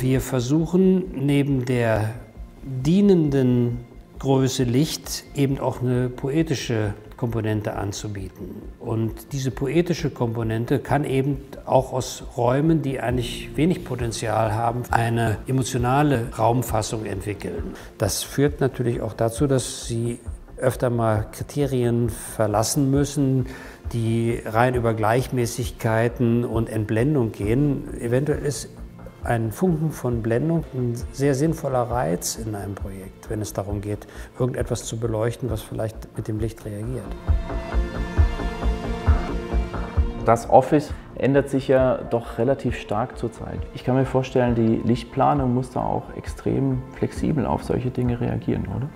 Wir versuchen neben der dienenden Größe Licht eben auch eine poetische Komponente anzubieten. Und diese poetische Komponente kann eben auch aus Räumen, die eigentlich wenig Potenzial haben, eine emotionale Raumfassung entwickeln. Das führt natürlich auch dazu, dass Sie öfter mal Kriterien verlassen müssen, die rein über Gleichmäßigkeiten und Entblendung gehen. Eventuell ist ein Funken von Blendung ein sehr sinnvoller Reiz in einem Projekt, wenn es darum geht, irgendetwas zu beleuchten, was vielleicht mit dem Licht reagiert. Das Office ändert sich ja doch relativ stark zurzeit. Ich kann mir vorstellen, die Lichtplanung muss da auch extrem flexibel auf solche Dinge reagieren, oder?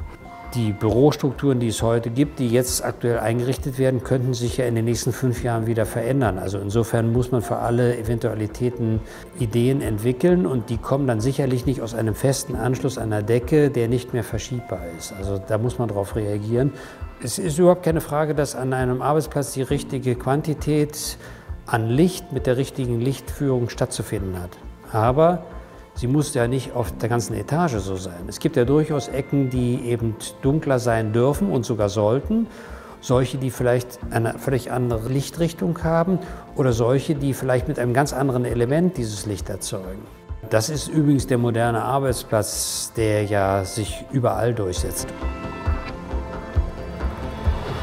Die Bürostrukturen, die es heute gibt, die jetzt aktuell eingerichtet werden, könnten sich ja in den nächsten 5 Jahren wieder verändern. Also insofern muss man für alle Eventualitäten Ideen entwickeln und die kommen dann sicherlich nicht aus einem festen Anschluss einer Decke, der nicht mehr verschiebbar ist. Also da muss man darauf reagieren. Es ist überhaupt keine Frage, dass an einem Arbeitsplatz die richtige Quantität an Licht mit der richtigen Lichtführung stattzufinden hat. Aber sie muss ja nicht auf der ganzen Etage so sein. Es gibt ja durchaus Ecken, die eben dunkler sein dürfen und sogar sollten. Solche, die vielleicht eine völlig andere Lichtrichtung haben oder solche, die vielleicht mit einem ganz anderen Element dieses Licht erzeugen. Das ist übrigens der moderne Arbeitsplatz, der ja sich überall durchsetzt.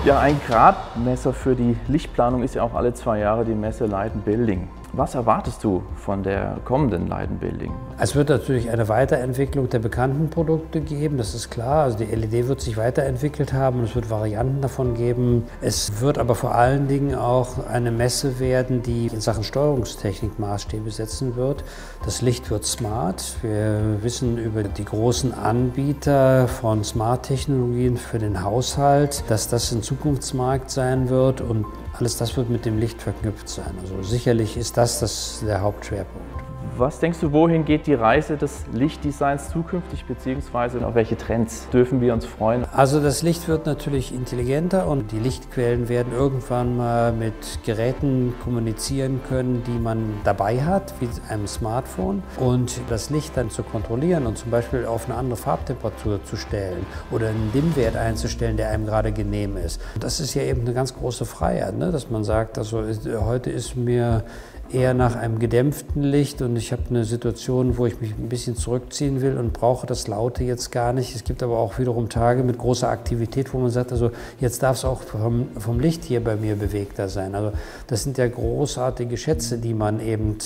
Ja, ein Gradmesser für die Lichtplanung ist ja auch alle 2 Jahre die Messe Light & Building. Was erwartest du von der kommenden Light & Building? Es wird natürlich eine Weiterentwicklung der bekannten Produkte geben, das ist klar. Also die LED wird sich weiterentwickelt haben und es wird Varianten davon geben. Es wird aber vor allen Dingen auch eine Messe werden, die in Sachen Steuerungstechnik Maßstäbe setzen wird. Das Licht wird smart. Wir wissen über die großen Anbieter von Smart-Technologien für den Haushalt, dass das ein Zukunftsmarkt sein wird und alles das wird mit dem Licht verknüpft sein. Also sicherlich ist das der Hauptschwerpunkt. Was denkst du, wohin geht die Reise des Lichtdesigns zukünftig, beziehungsweise auf welche Trends dürfen wir uns freuen? Also das Licht wird natürlich intelligenter und die Lichtquellen werden irgendwann mal mit Geräten kommunizieren können, die man dabei hat, wie einem Smartphone. Und das Licht dann zu kontrollieren und zum Beispiel auf eine andere Farbtemperatur zu stellen oder einen Dimmwert einzustellen, der einem gerade genehm ist. Das ist ja eben eine ganz große Freiheit, ne? Dass man sagt, also heute ist mir eher nach einem gedämpften Licht und ich habe eine Situation, wo ich mich ein bisschen zurückziehen will und brauche das Laute jetzt gar nicht. Es gibt aber auch wiederum Tage mit großer Aktivität, wo man sagt, also jetzt darf es auch vom Licht hier bei mir bewegter sein. Also das sind ja großartige Schätze, die man eben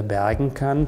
bergen kann.